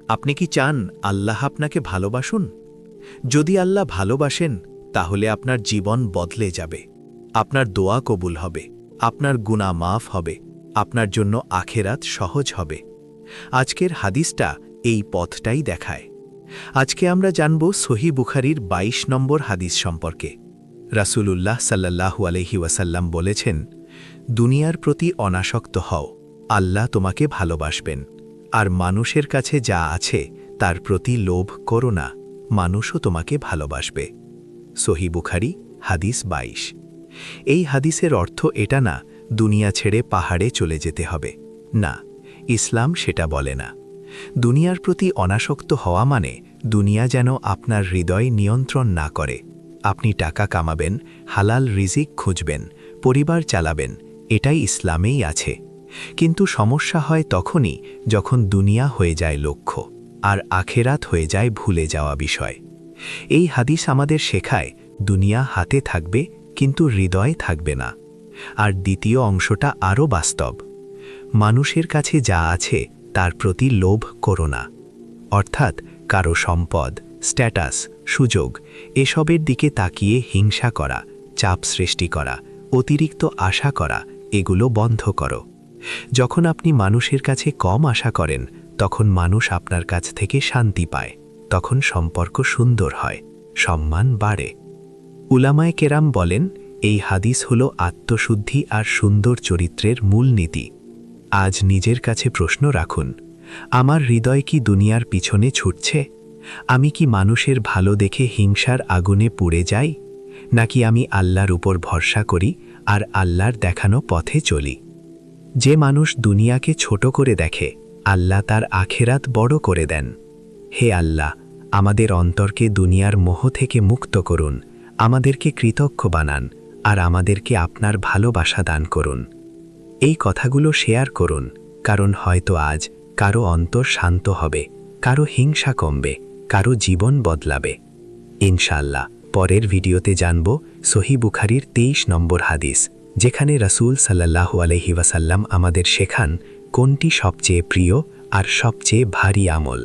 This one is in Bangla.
আপনি কি চান আল্লাহ আপনাকে ভালোবাসুন? যদি আল্লাহ ভালোবাসেন তাহলে আপনার জীবন বদলে যাবে, আপনার দোয়া কবুল হবে, আপনার গুনাহ মাফ হবে, আপনার জন্য আখেরাত সহজ হবে। আজকের হাদিসটা এই পথটাই দেখায়। আজকে আমরা জানব সহিহ বুখারীর ২২ নম্বর হাদিস সম্পর্কে। রাসূলুল্লাহ সাল্লাল্লাহু আলাইহি ওয়াসাল্লাম বলেছেন, দুনিয়ার প্রতি অনাসক্ত হও, আল্লাহ তোমাকে ভালোবাসবেন। আর মানুষের কাছে যা আছে তার প্রতি লোভ করো না, মানুষও তোমাকে ভালোবাসবে। সহিহ বুখারী হাদিস ২২। এই হাদিসের অর্থ এটা না দুনিয়া ছেড়ে পাহাড়ে চলে যেতে হবে, না, ইসলাম সেটা বলে না। দুনিয়ার প্রতি অনাসক্ত হওয়া মানে দুনিয়া যেন আপনার হৃদয় নিয়ন্ত্রণ না করে। আপনি টাকা কামাবেন, হালাল রিজিক খুঁজবেন, পরিবার চালাবেন, এটাই ইসলামেই আছে। কিন্তু সমস্যা হয় তখনই যখন দুনিয়া হয়ে যায় লক্ষ্য, আর আখেরাত হয়ে যায় ভুলে যাওয়া বিষয়। এই হাদিস আমাদের শেখায় দুনিয়া হাতে থাকবে কিন্তু হৃদয়ে থাকবে না। আর দ্বিতীয় অংশটা আরও বাস্তব। মানুষের কাছে যা আছে তার প্রতি লোভ করো না। অর্থাৎ কারো সম্পদ, স্ট্যাটাস, সুযোগ এসবের দিকে তাকিয়ে হিংসা করা, চাপ সৃষ্টি করা, অতিরিক্ত আশা করা, এগুলো বন্ধ করো। যখন আপনি মানুষের কাছে কম আশা করেন তখন মানুষ আপনার কাছ থেকে শান্তি পায়, তখন সম্পর্ক সুন্দর হয়, সম্মান বাড়ে। উলামায়ে কেরাম বলেন, এই হাদিস হল আত্মশুদ্ধি আর সুন্দর চরিত্রের মূলনীতি। আজ নিজের কাছে প্রশ্ন রাখুন, আমার হৃদয় কি দুনিয়ার পিছনে ছুটছে? আমি কি মানুষের ভালো দেখে হিংসার আগুনে পুড়ে যাই? নাকি আমি আল্লাহর উপর ভরসা করি আর আল্লাহর দেখানো পথে চলি? যে মানুষ দুনিয়াকে ছোট করে দেখে, আল্লাহ তার আখেরাত বড় করে দেন। হে আল্লাহ, আমাদের অন্তরকে দুনিয়ার মোহ থেকে মুক্ত করুন, আমাদেরকে কৃতজ্ঞ বানান, আর আমাদেরকে আপনার ভালোবাসা দান করুন। এই কথাগুলো শেয়ার করুন, কারণ হয়তো আজ কারো অন্তর শান্ত হবে, কারো হিংসা কমবে, কারো জীবন বদলাবে। ইনশাআল্লাহ পরের ভিডিওতে জানব সহিহ বুখারীর ২৩ নম্বর হাদিস, যেখানে রাসূল সাল্লাল্লাহু আলাইহি ওয়াসাল্লাম আমাদের শেখান কোনটি সবচেয়ে প্রিয় আর সবচেয়ে ভারী আমল।